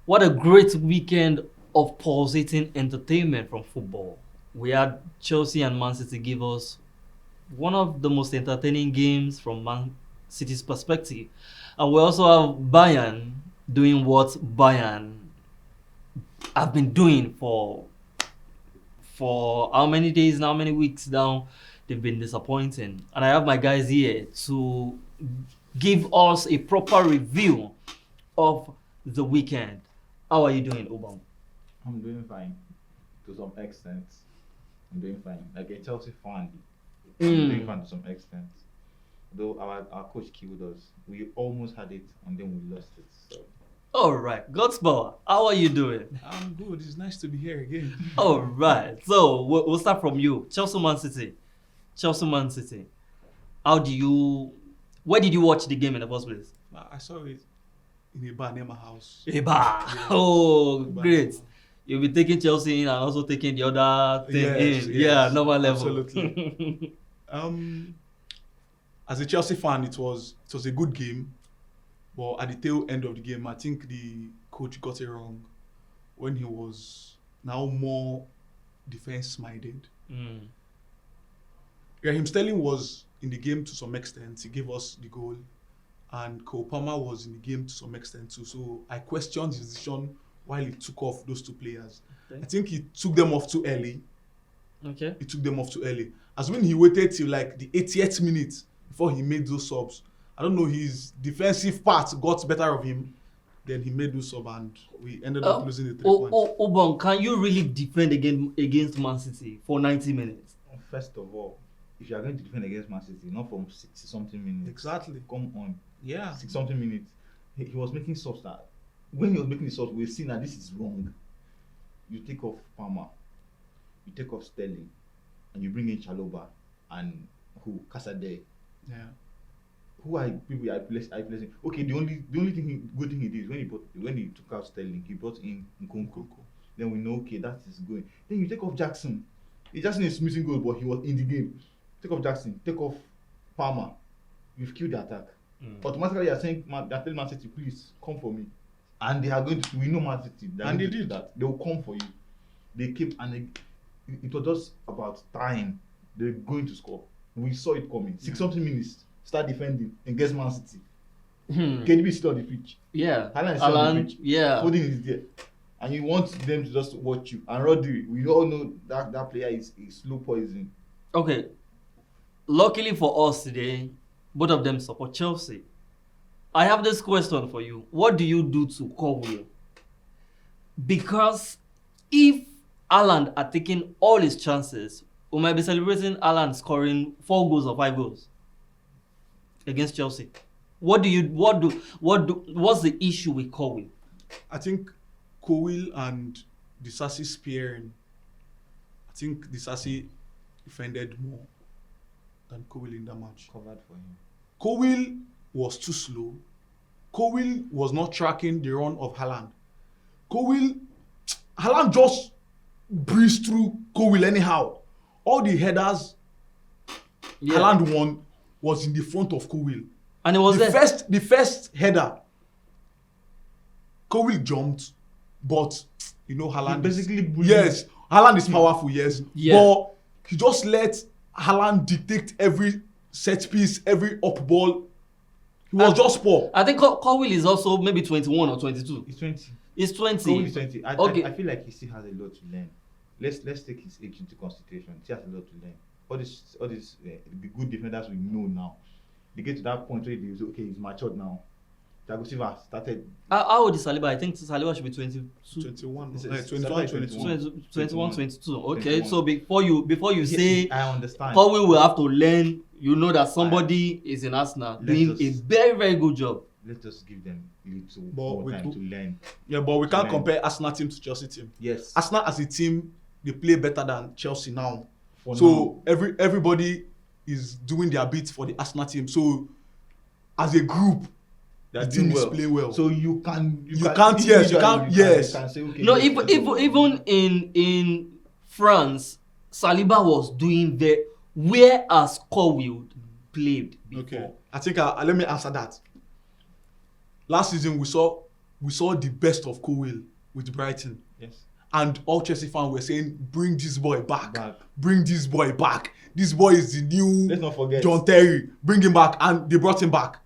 What a great weekend of pulsating entertainment from football. We had Chelsea and Man City give us one of the most entertaining games from Man City's perspective. And we also have Bayern doing what Bayern have been doing for how many days now, how many weeks now. They've been disappointing. And I have my guys here to give us a proper review of the weekend. How are you doing, Obam? I'm doing fine to some extent. I'm doing fine. Like a Chelsea fan, I'm doing fine to some extent. Though our coach killed us. We almost had it and then we lost it. So All right, God's power. How are you doing? I'm good. It's nice to be here again. All right. So we'll start from you. Chelsea Man City. Chelsea Man City. Where did you watch the game in the first place? I saw it in a bar near my house. Eba. Yeah. Oh, Eba. great. You'll be taking Chelsea in and also taking the other thing Yes, in. yes, Yeah, normal level. absolutely. As a Chelsea fan, it was a good game, but at the tail end of the game, I think the coach got it wrong when he was now more defense-minded. Mm. Raheem Sterling was in the game to some extent. He gave us the goal, and Cole Palmer was in the game to some extent too. So I questioned his decision while he took off those two players. Okay. I think he took them off too early. Okay. He took them off too early. As when he waited till like the 80th minute before he made those subs. I don't know, his defensive part got better of him. Then he made those sub and we ended up losing the 3 points. Obam, can you really defend against Man City for 90 minutes? first of all, if you are going to defend against Man City, not from 60 something minutes. Exactly. Come on. Yeah. 6 something minutes. He was making subs that when he was making the subs, we've seen that this is wrong. You take off Palmer, you take off Sterling, and you bring in Chaloba and who Casade. Yeah. Who are people I placing? Okay, the only good thing he did when he took out Sterling, he brought in Nkunku. Then we know, okay, that is going. Then you take off Jackson. Jackson is missing goal, but he was in the game. Take off Jackson, take off Palmer. You've killed the attack. Automatically, you're saying, they're telling Man City, please come for me. And they are going to. We know Man City. And they did that. They will come for you. They came and it was just about time. They're going to score. We saw it coming. 6 something minutes. Start defending against Man City. KDB is still on the pitch. Yeah. Haaland is still on the pitch. Yeah. Foden is there. And you want them to just watch you. And Rodri, we all know that player is slow poison. Okay. Luckily for us today, both of them support Chelsea. I have this question for you. What do you do to Cowell? Because if Haaland are taking all his chances, we might be celebrating Haaland scoring 4 goals or 5 goals against Chelsea. What's the issue with Cowell? I think Cowell and Disasi spearing. I think Disasi defended more than Cowell in that match. Covered for him. Cowell was too slow. Cowell was not tracking the run of Haaland. Haaland just breezed through Cowell anyhow. All the headers Haaland won was in the front of Cowell. And it was the first header. Cowell jumped, but you know Haaland basically yes, Haaland is powerful, yes. Yeah. But he just let Haaland dictate every set piece, every up ball. He was just poor. I think Cowell is also maybe 21 or 22. He's 20. He's 20. Cowell is 20. Okay. I feel like he still has a lot to learn. Let's take his age into consideration. He has a lot to learn. All these the good defenders we know now. They get to that point where they say, okay, he's matured now. Thiago Silva started. How old is Saliba? I think Saliba should be 22. 21, This is 21, 21, 22. Okay, 21. so before you say I understand. Cowell will have to learn, you know that somebody is in Arsenal doing a very, very good job. Let's just give them a little But more time to learn. Yeah, but we can't Learn. compare Arsenal team to Chelsea team. Yes. Arsenal as a team, they play better than Chelsea now. For So everybody is doing their bit for the Arsenal team. So as a group, the team is playing well. So you can't yes. can say, okay, No, even in France, Saliba was doing whereas Cowell played before. Okay. I think let me answer that. Last season we saw we saw the best of Cowell with Brighton. Yes. And all Chelsea fans were saying, bring this boy back. Back. Bring this boy back. This boy is the new Let's not forget. John Terry. Bring him back. And they brought him back.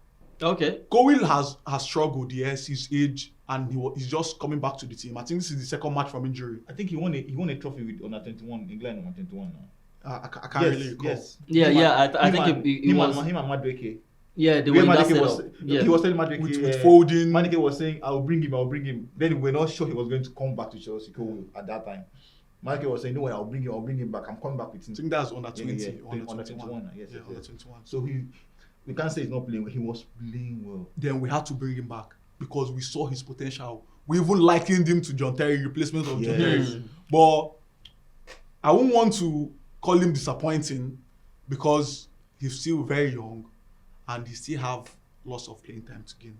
Okay. Cowell has struggled, yes, his age, and he's just coming back to the team. I think this is the second match from injury. I think he won a trophy with under 21, England under 21 now. I can't really recall. Yes. Yeah, I think he was. Him and Madueke. Yeah, they were in that Madueke setup. Yeah. He was telling Madueke With Foden. Madueke was saying, I'll bring him. Then we were not sure he was going to come back to Chelsea at that time. Madueke was saying, no way, I'll bring him back. I'm coming back with him. I think that's under 20. Yeah, Under under 21. 21. Yes, Yeah, yes, under yes. 21. So we can't say he's not playing well. He was playing well. Then we had to bring him back because we saw his potential. We even likened him to John Terry, replacement of John Terry. Mm. But I won't want to call him disappointing because he's still very young and he still have lots of playing time to gain.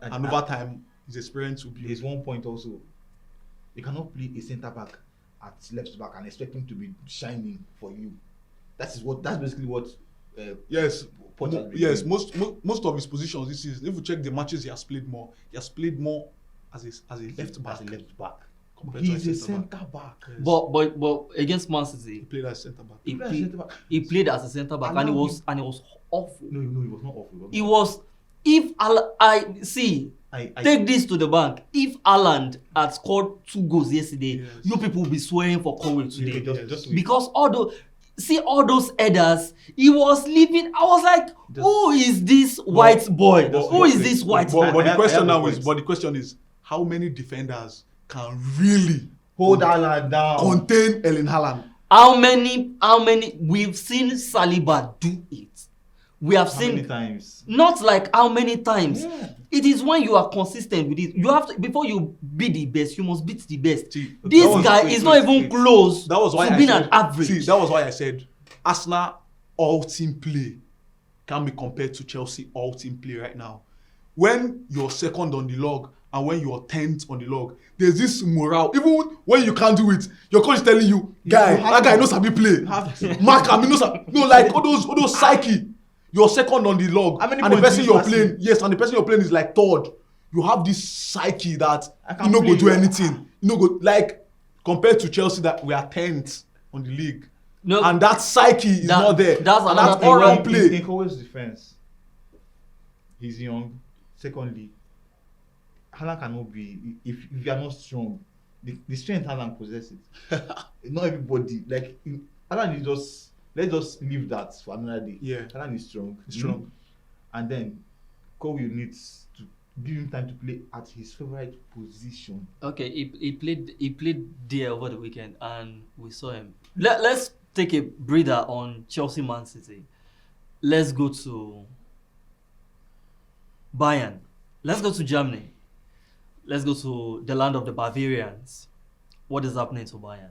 And over time, his experience will be. There's one point also. You cannot play a centre back at left back and expect him to be shining for you. That's basically what. Yes. Poch has been Yes. doing. Most of his positions this season, if you check the matches he has played more as a left back. As a left back. compared to He's a centre-back. centre back. Yes. But against Man He City, played as centre back. he played as a centre back, and it was awful. No, he was not awful. It was. If I see, take this to the bank. If Haaland had scored 2 goals yesterday, Yes. you people will be swearing for Cowell today. Just wait. Because all those headers, he was leaving. I was like, who is this white boy? Who is this white boy? But the I question have now a is, point. but the question is, how many defenders can really hold Haaland down. contain Erling Haaland? How many? We've seen Saliba do it. We have How seen many times? not like how many times. Yeah. It is when you are consistent with it. You have to, before you be the best, you must beat the best. See, This that was- guy wait, is wait, not even wait. close That was why to I being said, an average. See, that was why I said Arsenal all-team play can be compared to Chelsea all-team play right now. When you're second on the log and when you're 10th on the log, there's this morale. Even when you can't do it, your coach is telling you, guy, you have that guy to- knows how to play. you have to. Mark him, he knows how. No, like all those psyche. You're second on the log, How many and the points person did you you're pass playing, him? yes, and the person you're playing is like third. You have this psyche that I can you no play go do you. anything. You no go like compared to Chelsea that we are 10th on the league. No, And that psyche is not there. that's and another that's thing all when- round play. In Cowell's defense, he's young. Secondly, Haaland cannot be if you are not strong. The strength Haaland possesses, not everybody. Like Haaland is just, let's just leave that for another day. Yeah. Haaland is strong. He's strong. And then Cowell needs to give him time to play at his favorite position. okay, he played there over the weekend, and we saw him. Let's take a breather on Chelsea Man City. Let's go to Bayern. Let's go to Germany. Let's go to the land of the Bavarians. What is happening to Bayern?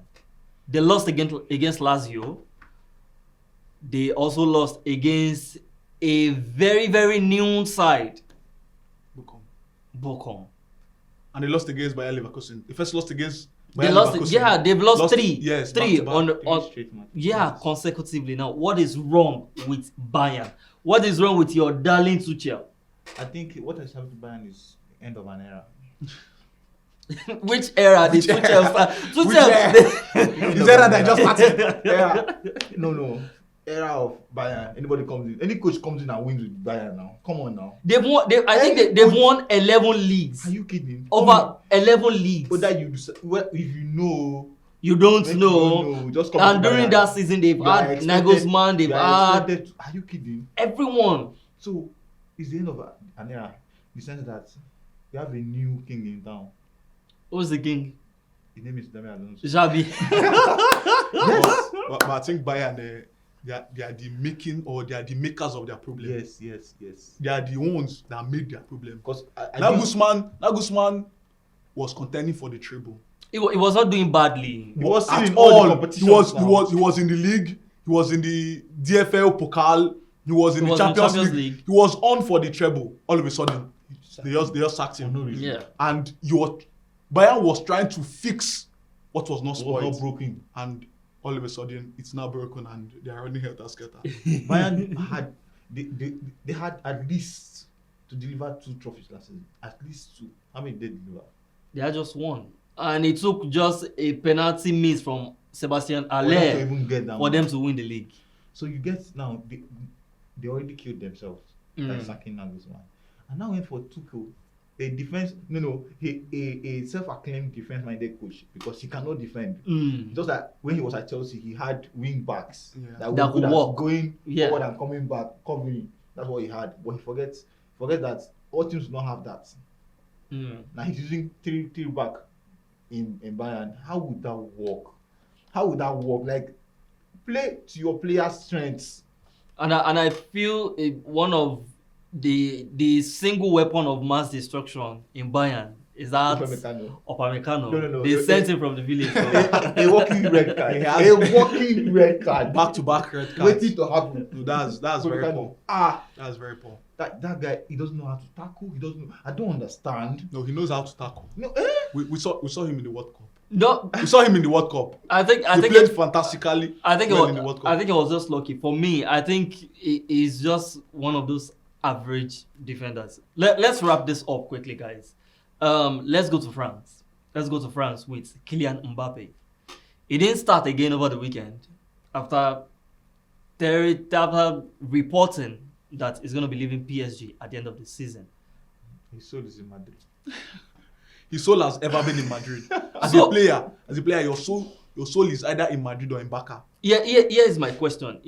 They lost against Lazio. They also lost against a very, very new side, Bochum. Bochum. And they lost against Bayer Leverkusen. The first lost against They Bayer lost. Leverkusen. Yeah, they've lost three. Yes, three back to back. on Three straight matches. yeah, consecutively. Now, what is wrong with Bayern? What is wrong with your darling Tuchel? I think what has happened to Bayern is the end of an era. Which era did Tuchel start? Which era? Tuchel. Is that that just started? Era. No. Era of Bayern. Anybody comes in, any coach comes in and wins with Bayern now. Come on now. They've won. I think they've won 11 leagues. Are you kidding? Over 11 leagues. But that you decide, well, if you know, You don't when you know. don't know, just come And to during Bayern. that season, they've You are had expected- Nagelsmann. They've you are had expected to- Are you kidding? everyone. So it's the end of an era. In the sense that we have a new king in town. Who's the king? His name is Damian Alonso. Xabi. Yes. But I think Bayern, they are the making or they are the makers of their problem. Yes. They are the ones that made their problem. Because Nagelsmann was contending for the treble. He was not doing badly. He was still At in all the all. competitions now. He was in the league. He was in the DFL Pokal. He was in the Champions League. He was on for the treble. All of a sudden, they just sacked him. For no reason. Yeah. And Bayern was trying to fix what was not It was spoiled. not broken. And all of a sudden, it's now broken and they are running helter-skelter. Bayern they had at least to deliver 2 trophies last season. At least 2. How many did they deliver? They had just one. And it took just a penalty miss from Sebastian For them to Haller even get that for one. them to win the league. So you get now they already killed themselves by sacking Nagelsmann, and now went for Tuchel, a defense a self-acclaimed defense-minded coach because he cannot defend. Just like when he was at Chelsea, he had wing backs that were That good could at walk. going Yeah. forward and coming back, covering. That's what he had, but he forgets that all teams do not have that. Now he's using three back in Bayern. How would that work? Like, play to your players' strengths. And I feel one of the single weapon of mass destruction in Bayern is that Upamecano. No. They sent him from the village. A walking red card. A walking red card. Back-to-back red cards. Waiting to happen. No, that's very poor. That's very poor. That guy, he doesn't know how to tackle. He doesn't know. I don't understand. No, he knows how to tackle. No, We saw him in the World Cup. No, We saw him in the World Cup. I think He played fantastically. In the World Cup. I think it was just lucky. For me, I think he's just one of those average defenders. Let's wrap this up quickly, guys. Let's go to France. Let's go to France with Kylian Mbappe. He didn't start again over the weekend after reporting that he's going to be leaving PSG at the end of the season. he sold this in Madrid. His soul has ever been in Madrid. As a player, your soul is either in Madrid or in Barca. Here's my question.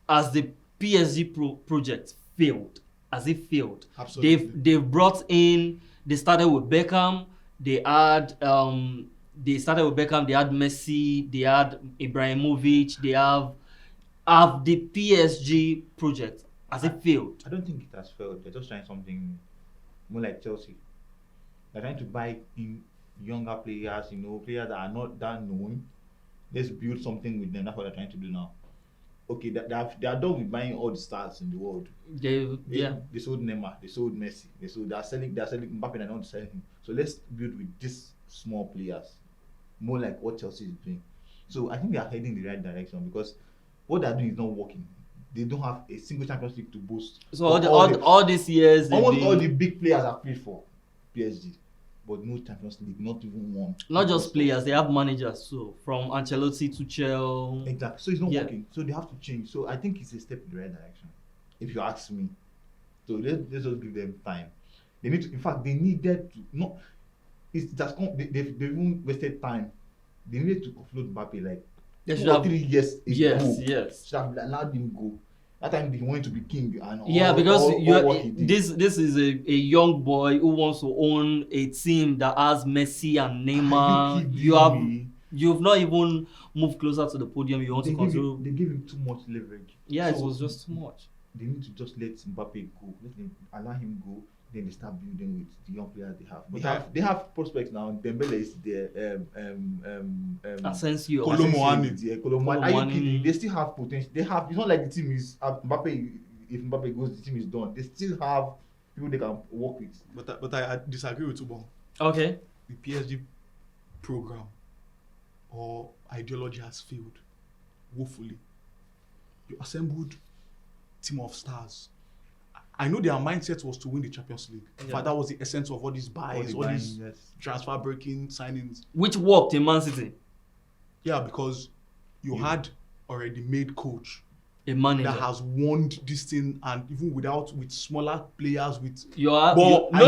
As the PSG project failed, Absolutely. they've brought in. They started with Beckham. They had Messi. They had Ibrahimovic. They have the PSG project. Has it failed? I don't think it has failed. They're just trying something more like Chelsea. They're trying to buy in younger players, players that are not that known. Let's build something with them. That's what they're trying to do now. Okay, they are done with buying all the stars in the world. They sold Neymar, they sold Messi, they're selling Mbappe, and they don't sell him. So let's build with these small players, more like what Chelsea is doing. So I think they are heading in the right direction because what they're doing is not working. They don't have a single Champions League to boast. So all these years, almost all the big players have played for PSG, but no Champions League, not even one. Not just players, they have managers too, from Ancelotti to Chelsea. Exactly. So it's not working. So they have to change. So I think it's a step in the right direction, if you ask me. So let's just give them time. They need to. In fact, they needed to not. It's just they've even wasted time. They needed to offload Mbappe like 2 or 3 years ago. Yes. Should have allowed him go. That time he wanted to be king and because all what he did. this is a young boy who wants to own a team that has Messi and Neymar. You've not even moved closer to the podium. You want to control. They give him too much leverage. Yeah, so it was just too much. They need to just let Mbappe go. Let them allow him go. Then they start building with the young players they have. They have prospects now. Dembele is there. Asensio, Colomani. Are you kidding? They still have potential. They have. It's not like the team is Mbappe. If Mbappe goes, the team is done. They still have people they can work with. But I disagree with Ubon. Okay. The PSG program or ideology has failed woefully. You assembled team of stars. I know their mindset was to win the Champions League. In fact, that was the essence of all these buys, all these transfer breaking signings. Which worked in Man City. Yeah, because you had already made coach. A manager that has won this thing, and even with smaller players with no. And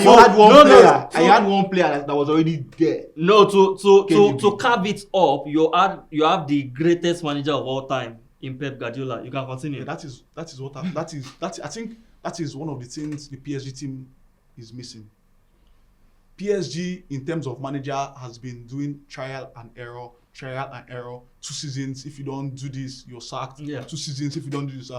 you had one player. And you had one player that was already there. No, to carve it up, you have the greatest manager of all time in Pep Guardiola. You can continue. Yeah, I think that is one of the things the PSG team is missing. PSG in terms of manager has been doing trial and error. 2 seasons, if you don't do this, you're sacked. 2 seasons, if you don't do this,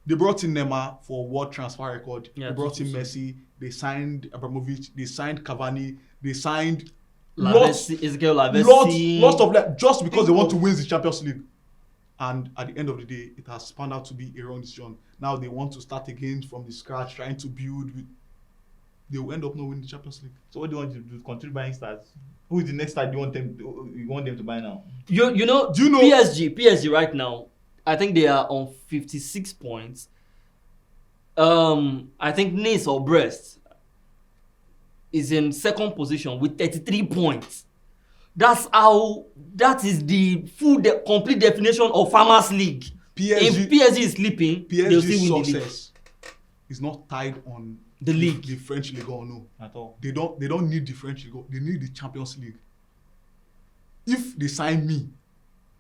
they brought in Neymar for world transfer record. They brought in Messi. They signed Abramovich. They signed Cavani. They signed lots of that just because they want to win the Champions League. And at the end of the day, it has spun out to be a wrong decision. Now they want to start again from the scratch, trying to build. They will end up not winning the Champions League. So what do you want to do? Continue buying stars? Who is the next star you want them to buy now? Do you know PSG right now? I think they are on 56 points. I think Nice or Brest is in second position with 33 points. That is the complete definition of Farmers League. If PSG is sleeping, they'll still win the league. Success is not tied on The league. the French League or no. At all. They don't need the French League. They need the Champions League. If they sign me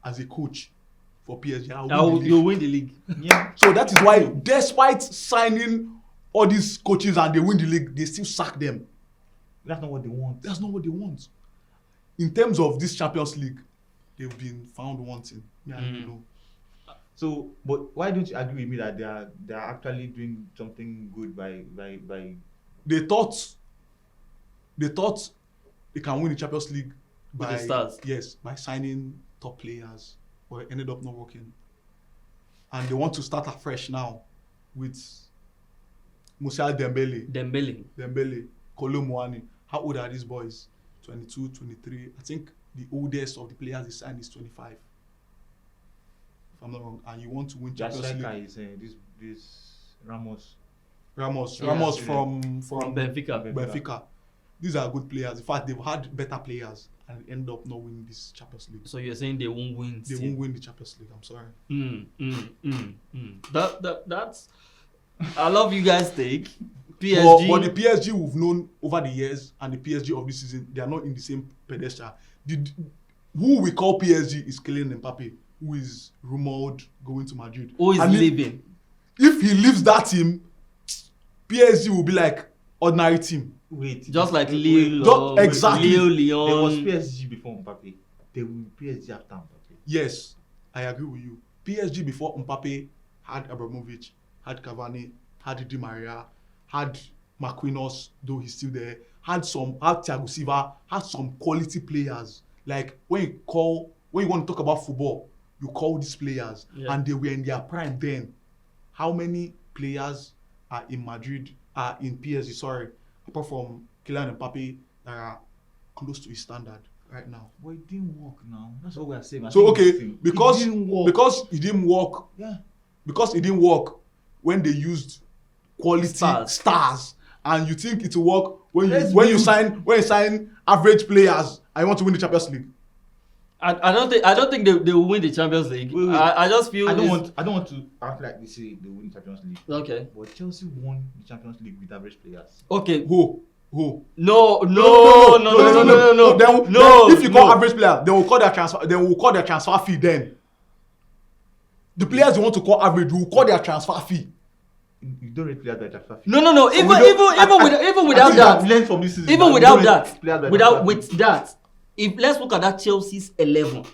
as a coach for PSG, you'll win the league. Yeah. So that is why, despite signing all these coaches and they win the league, they still sack them. That's not what they want. That's not what they want. In terms of this Champions League, they've been found wanting. Yeah, I don't know. So, but why don't you agree with me that they are actually doing something good by They thought they can win the Champions League With by the stars. Yes, by signing top players, but it ended up not working. And they want to start afresh now with Moussa Dembele, Kolo Muani. How old are these boys? 22, 23. I think the oldest of the players they signed is 25. If I'm not wrong. And you want to win Champions League. Is this Ramos. Ramos Yes, from Benfica. These are good players. In fact, they've had better players and end up not winning this Champions League. So you're saying they won't win? They won't win the Champions League. I'm sorry. That's. I love you guys' take. PSG. But the PSG we've known over the years and the PSG of this season, they are not in the same pedestal. Who we call PSG is Kylian Mbappe, who is rumored going to Madrid. Who is leaving? If he leaves that team, PSG will be like ordinary team. Wait. Just like Lille. Exactly. Lille, There was Lyon. PSG before Mbappe. There will be PSG after Mbappe. Yes, I agree with you. PSG before Mbappe had Abramovich, had Cavani, had Di Maria, had Marquinhos, though he's still there, had Thiago Silva, had some quality players. Like when you want to talk about football, you call these players, and they were in their prime then. How many players are in PSG, sorry, apart from Kylian Mbappe, that are close to his standard right now? But it didn't work now. That's what we are saying. So okay, because it didn't work. because it didn't work. Yeah. Because it didn't work when they used quality stars, and you think it will work when you sign average players and you want to win the Champions League. I don't think they will win the Champions League. Wait. I just feel I don't want to act like they say they win the Champions League. Okay. But Chelsea won the Champions League with average players. Okay. Who? No. If you call average player, they will call their transfer. They will call their transfer fee. Then the players you want to call average will call their transfer fee. You don't rate players by transfer fee. No. Even without that, Learn from this season. even You without don't rate that, players by without transfer with fee. that, if let's look at that Chelsea's 11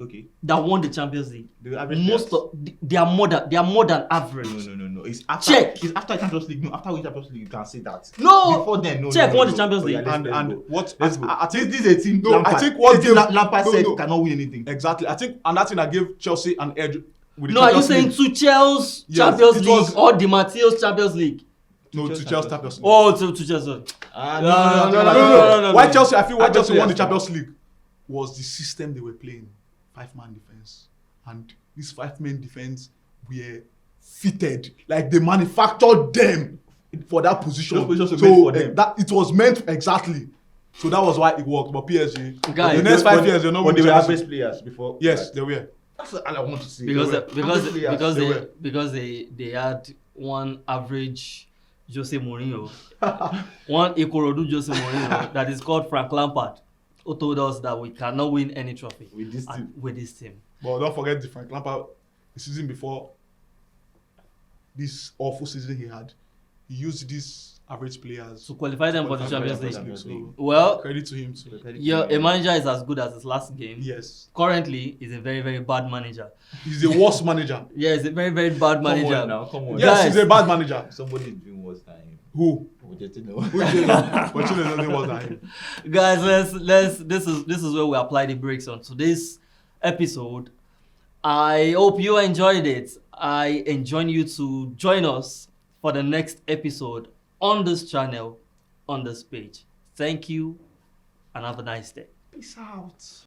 Okay. that won the Champions League, The average most players. of they are more than average. No. It's after. Check. It's after Champions League. No, after winning Champions League, you can say that. No. Before then, no. Check no, won no, the Champions Oh, League. yeah, let's And go. what? Let's go. I think This is a team. No, Lampard. I think what This is gave- Lampard no, said no. cannot win anything. Exactly. I think another thing that gave Chelsea an edge with the No, are you Champions saying League. Tuchel's Yes, Champions it League was- or Di Matteo's Champions League? No, to Chelsea Champions League. Oh, to Tuchel's. No. Why Chelsea? I feel why Average Chelsea won the players, Champions League was the system they were playing, 5-man defense, and this 5-man defense were fitted like they manufactured them for that position. Those positions were meant for them. That it was meant exactly. So that was why it worked. But PSG, Guys, the next 5 years, they're not But they winning were Champions average League. players before. Yes, that. they were. That's what I want to say. because They were. they had one average Jose Mourinho, one Ikorodu Jose Mourinho that is called Frank Lampard, who told us that we cannot win any trophy With this team. with this team. But don't forget the Frank Lampard, the season before this awful season he had, he used these average players To qualify them for the qualify Champions for League. the Champions League. So Well, credit to him too. a manager is as good as his last game. Yes, Currently, he's a very, very bad manager. he's the worst manager. Yeah, he's a very, very bad manager. Come on. Yes, Guys. he's a bad manager. Somebody is doing worse than him. Who? Pochettino. But you know nothing was than him. Guys, let's this is where we apply the brakes on today's episode. I hope you enjoyed it. I enjoin you to join us for the next episode on this channel, on this page. Thank you and have a nice day. Peace out.